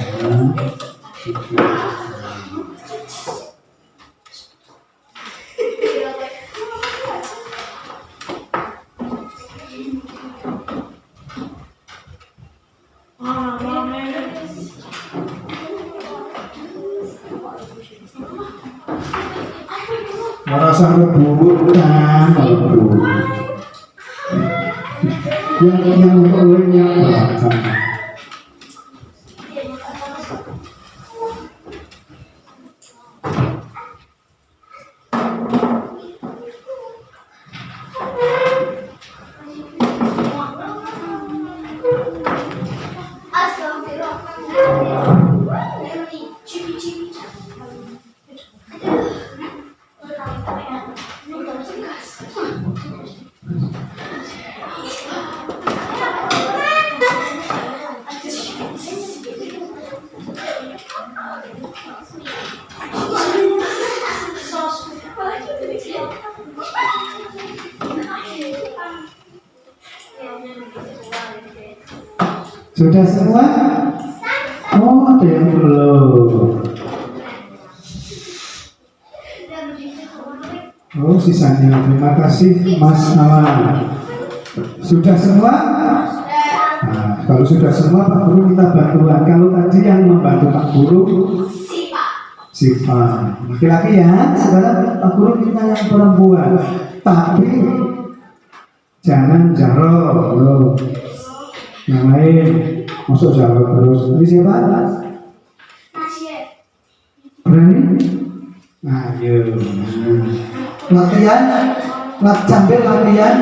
Merasa rebut kan, rebut. Yang olehnya belakang. Sudah semua? Oh, ada yang belum. Oh, sisanya. Terima kasih Mas Awan. Sudah semua? Nah, kalau sudah semua Pak Guru minta bantuan. Kalau tadi yang membantu Pak Guru Siva, laki-laki ya. Sekarang Pak Guru minta yang perempuan. Tapi jangan jarok loh. Yang lain masuk jarok terus. Ini siapa? Berani? Nah, yuk. Latihan, sambil latihan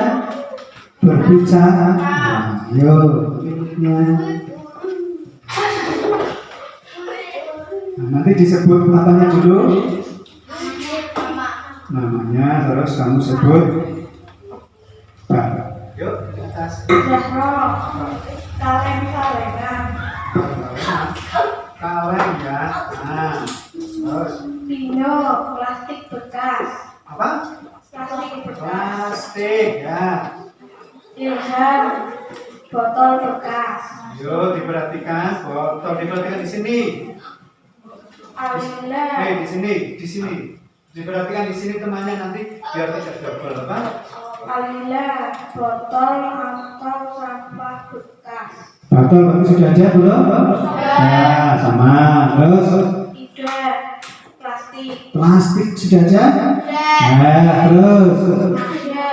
berbicara. Nah, yuk. Nah, nanti disebut apanya dulu? Namanya, terus kamu sebut. Nah, yuk, di atas. Kaleng ya. Nah, terus. Pino, plastik bekas. Apa? Plastik bekas. Plastik ya. Dirham, botol bekas. Yuk, diperhatikan botol, diperhatikan di sini. Alila, Di sini. Diperhatikan di sini temannya nanti biar tidak double apa? Alila, botol atau sampah bekas. Botol berarti sudah aja belum? Ya, sama. Terus Tidak, plastik. plastik sudah aja? Ya, terus. Ada,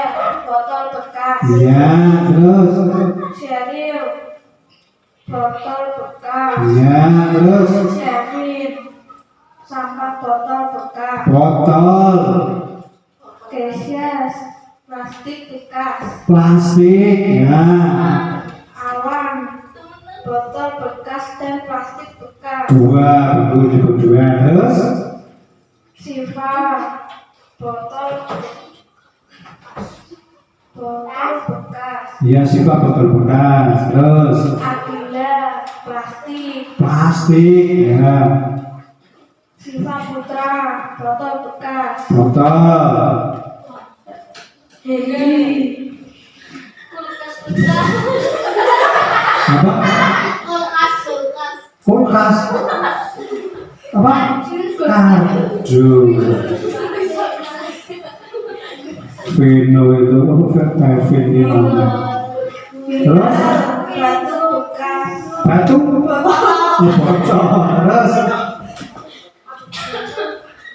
botol bekas. Iya, terus. Steril, botol bekas. Iya, terus. Steril, sampah botol bekas. Botol, Geses, plastik bekas. plastik, ya. Awan, botol bekas dan plastik bekas. Dua, betul dua. Terus Siva, botol bekas. iya, Siva botol bekas. Terus Adila, plastik. plastik, ya. Siva Putra, botol bekas. Botol, Heli, apa? Kulkas. Apa? Kardus. Vino itu apa Kevin ini namanya. Terus batu bekas, batu botol. Terus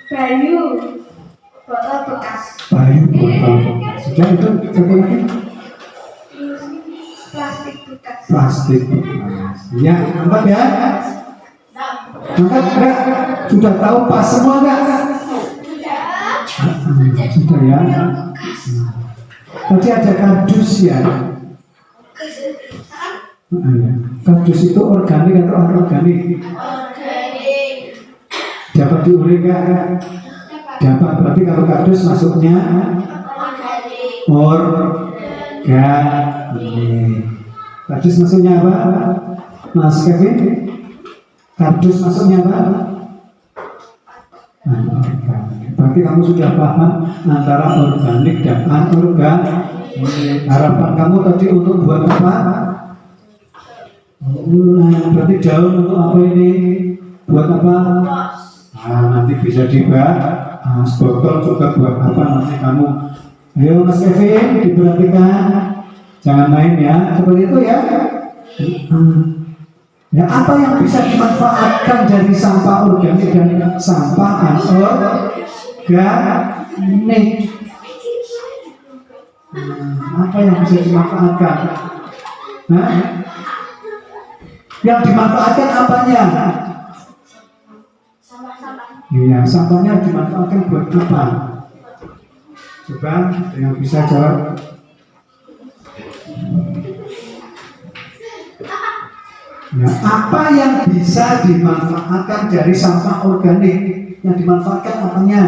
bayu, botol bekas, bayu botol. Sudah itu satu lagi plastik bekas. plastik bekas. Ya, angkat ya. Angkat enggak? Sudah tahu pas semua enggak? Sudah ya. Tadi ada kardus ya. Kardus itu organik atau anorganik? Organik. Dapat diurai enggak? Dapat. Berarti kalau kardus masuknya Organik. organik. Kardus masuknya apa? Mas Kevin? Kardus masuknya apa? Anorganik. Berarti kamu sudah paham antara organik dan anorganik. Harapan kamu tadi untuk buat apa? Berarti daun untuk apa ini? Buat apa? Nah, nanti bisa dibahas. Botol juga buat apa nanti kamu? Ayo Mas Kevin, diperhatikan. Jangan main ya, seperti itu ya. Ya, apa yang bisa dimanfaatkan dari sampah organik dan sampah anorganik? Apa yang bisa dimanfaatkan? Nah, yang dimanfaatkan apanya? Iya, sampahnya dimanfaatkan buat apa? Coba yang bisa jawab. Ya, apa yang bisa dimanfaatkan dari sampah organik? Yang dimanfaatkan apanya?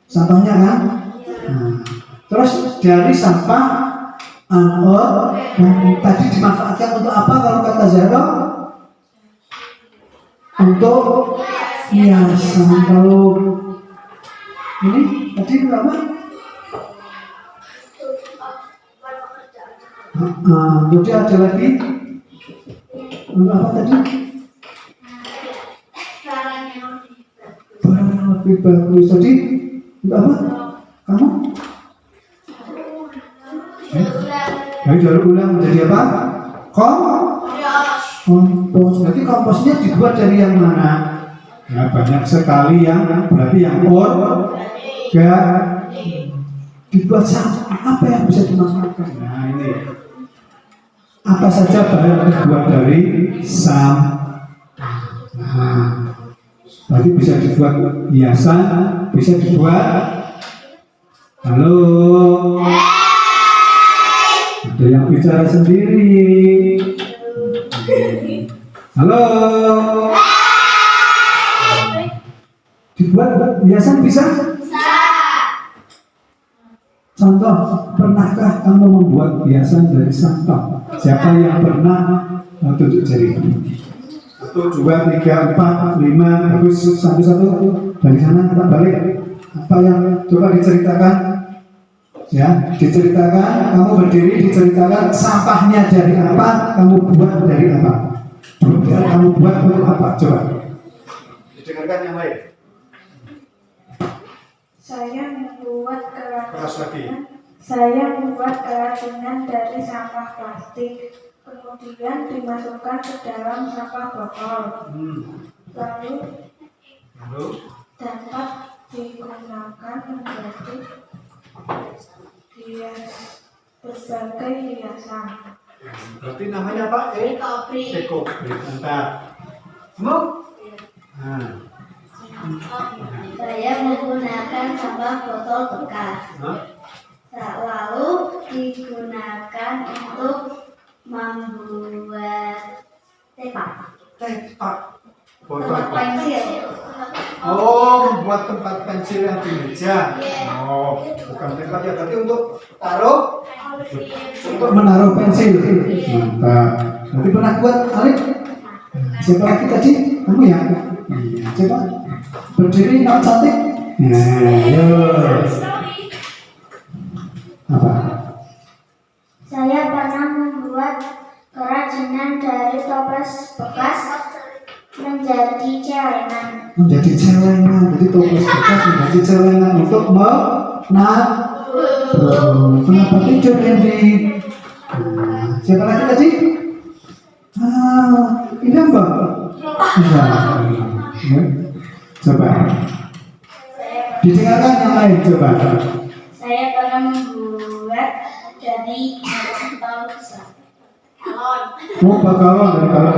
Sampahnya kan? Nah, terus dari sampah anorganik tadi dimanfaatkan untuk apa kalau kata Zero? Untuk hiasan. Kalau ini tadi apa? Jadi ada lagi untuk apa tadi? Barang yang lebih bagus tadi untuk apa? Kamu? Dari daur ulang menjadi apa? Kompos. Berarti komposnya dibuat dari yang mana? Ya, banyak sekali yang berarti yang dibuat sampah. Apa yang bisa dimanfaatkan? Nah ini apa saja bahan yang dibuat dari sampah. Nah, berarti bisa dibuat hiasan, bisa dibuat. Halo, ada yang bicara sendiri. Halo, dibuat hiasan bisa? Contoh, pernahkah kamu membuat hiasan dari sampah? Siapa yang pernah tunjuk jari? 1, 2, 3, 4, 5, bagus, satu dari sana kita balik. Apa yang coba diceritakan? Ya, diceritakan. Kamu berdiri, diceritakan sampahnya dari apa? Kamu buat dari apa? Kamu buat untuk apa? Coba. Didengarkan yang lain. Saya membuat Keras lagi. kerajinan dari sampah plastik, kemudian dimasukkan ke dalam sampah botol, lalu dapat digunakan menjadi berbagai hiasan. Berarti namanya apa? Ekobrik. Mantap. Kamu? Nah. Saya menggunakan sampah botol bekas, lalu digunakan untuk membuat tempat pensil. Oh, membuat tempat pensil yang di meja. Oh, bukan tempat ya, tapi untuk taruh, untuk menaruh pensil. Mantap. Nanti pernah buat Alif? Siapa lagi tadi? Kamu ya? Iya. Coba berdiri, nak cantik. Nah, ayo. Apa? Saya pernah membuat kerajinan dari toples bekas menjadi celengan. Menjadi celengan, jadi toples bekas menjadi celengan untuk menaruh Kenapa tidur Hendy? Siapa lagi tadi? Ini apa? Ya. Coba. Didengarkan yang lain coba. Saya pernah membuat dari tahu besar. Oh, balon.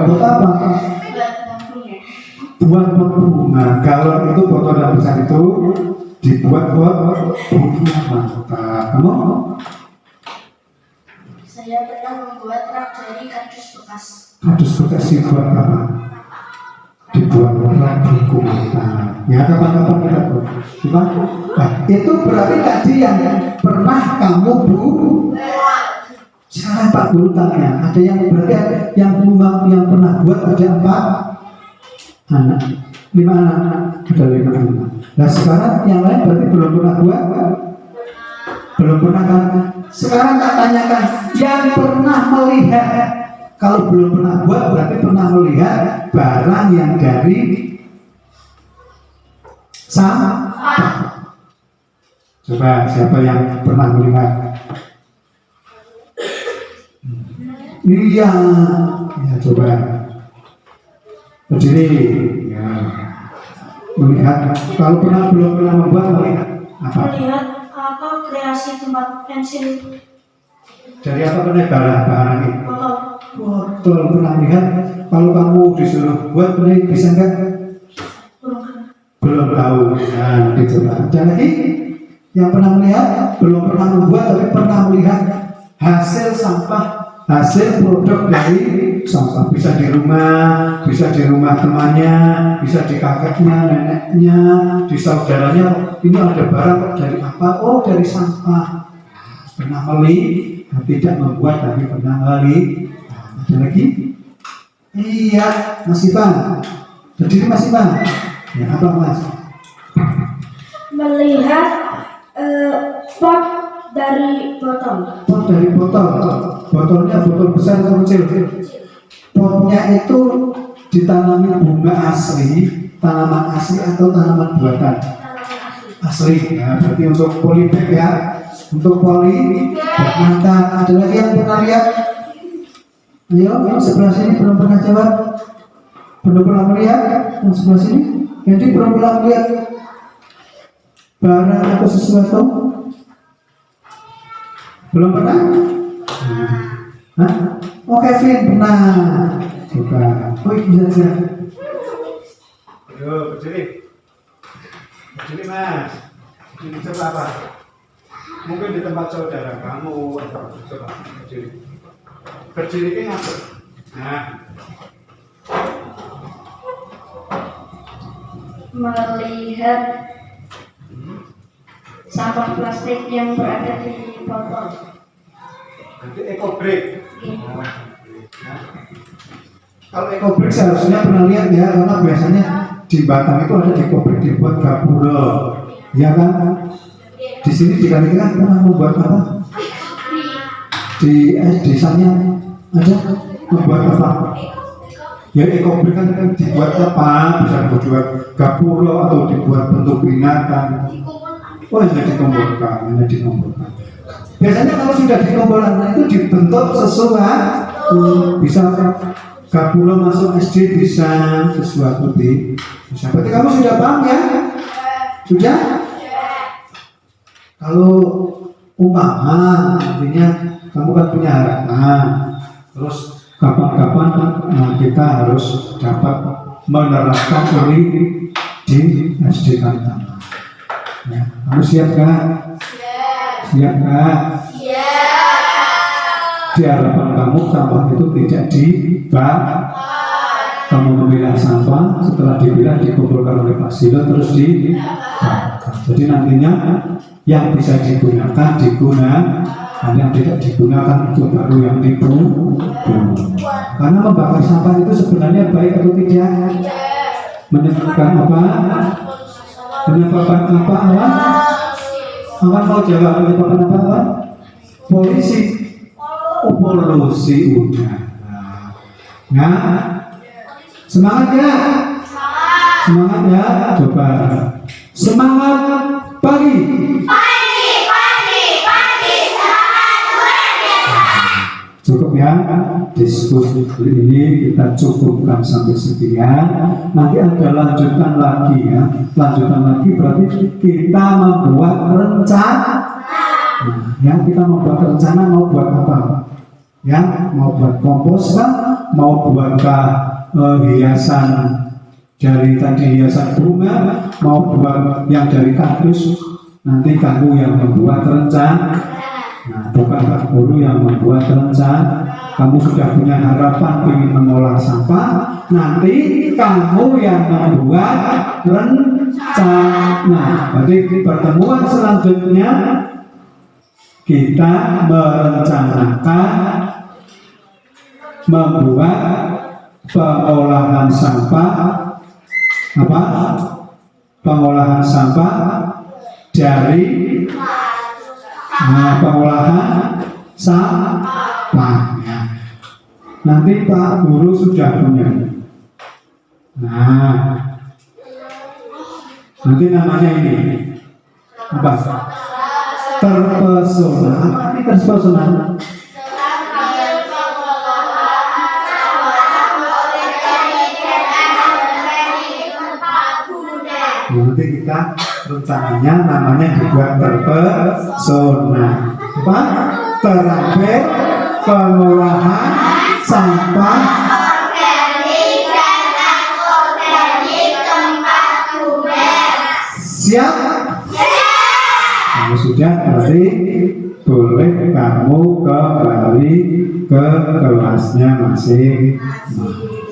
Buat apa? Buat bunga. Galon itu botol yang besar itu dibuat buat bunga. Mantap. Kamu? Saya pernah membuat rak dari kardus bekas. Kardus bekas dibuat apa? Dibuat rak buku. Mantap. Ya, kapan-kapan kita buat. Gimana? Nah, itu berarti tadi yang pernah kamu sekarang 40 tanya. Ada yang berarti yang pernah buat ada 4 anak, 5 anak, ada 5 anak. Nah sekarang yang lain berarti belum pernah buat, belum pernah kan? Sekarang tak tanyakan yang pernah melihat. Kalau belum pernah buat berarti pernah melihat barang yang dari sampah. Coba siapa yang pernah melihat? Iya, ya coba berdiri, ya. Melihat. Kalau belum pernah membuat melihat apa? Melihat apa kreasi tempat pensil Dari apa bahan ini? botol. Botol pernah lihat. Kalau kamu disuruh buat bisa enggak? Belum tahu. Nah, dicoba. Ada lagi yang pernah melihat, belum pernah membuat tapi pernah melihat hasil sampah. Hasil produk dari sampah bisa di rumah temannya, bisa di kakeknya, neneknya, di saudaranya. Ini ada barang dari apa? Oh dari sampah. Pernah tidak membuat tapi pernah meli. Ada lagi? Iya, Mas Ivan. Berdiri Mas Ivan. Ya apa Mas? Melihat pot dari botol. Pot dari botol. Botolnya botol besar atau kecil? Potnya itu ditanami bunga asli, tanaman asli atau tanaman buatan? Asli. Ya, berarti untuk polybag ya. Untuk poli. Mantap. Ada lagi yang pernah lihat? Ayo, yang sebelah sini belum pernah jawab. Belum pernah melihat? Yang sebelah sini? Jadi belum pernah melihat barang atau sesuatu? Belum pernah? Hah? Oh Kevin pernah. Coba. Oh bisa. Ayo berdiri. Berdiri Mas. Ini coba apa? Mungkin di tempat saudara kamu atau coba berdiri. Berdiri ini apa? Nah. Melihat sampah plastik yang berada di botol. Nanti ekobrik. Ya. Kalau ekobrik seharusnya pernah lihat ya, karena biasanya di Batam itu ada ekobrik dibuat gapura, ya kan? Di sini di Kalikiran pernah membuat apa? Di desanya ada membuat apa? Ya ekobrik kan dibuat apa? Bisa dibuat gapura atau dibuat bentuk binatang. Oh jadi dikumpulkan. Biasanya kalau sudah dikumpulkan itu dibentuk sesuatu, bisa gapura masuk SD bisa sesuatu bisa. Berarti kamu sudah paham ya? Sudah? Kalau umpama artinya kamu kan punya harapan, terus kapan-kapan kita harus dapat menerapkan ini di SD kita. Ya, kamu siap kan? Siap kan? Di harapan kamu sampah itu tidak dibak. Kamu memilah sampah, setelah dipilah dikumpulkan oleh Pak Silo terus dibakar. Jadi nantinya yang bisa digunakan, yang tidak digunakan itu baru yang dibuang. Karena membakar sampah itu sebenarnya baik atau tidak? Menyebabkan apa? Menyebabkan apa awan? Awan mau jawab menyebabkan apa awan? Polusi udara. Nah, semangat ya? Semangat ya? Coba semangat pagi. Cukup ya, diskusi ini kita cukupkan sampai sekian. Nanti ada lanjutan lagi ya. Lanjutan lagi berarti kita membuat rencana. Nah, ya kita membuat rencana mau buat apa? Ya, mau buat kompos kan? Mau buatkah hiasan dari tadi hiasan bunga? Mau buat yang dari kardus? Nanti kamu yang membuat rencana. Nah, bukan Pak Guru yang membuat rencana. Kamu sudah punya harapan ingin mengolah sampah, nanti kamu yang membuat rencana. Jadi pertemuan selanjutnya kita merencanakan membuat pengolahan sampah apa? Pengolahan sampah dari pengolahan sampah ya. Nanti Pak Guru sudah punya. Nah, nanti namanya ini apa? Terpesona. Apa arti terpesona? Nanti kita rencananya namanya juga terpesona. Apa? Terakhir pengolahan sampah organik dan anorganik tempat kuder. siap? Kalau sudah berarti boleh kamu kembali ke kelasnya masing-masing.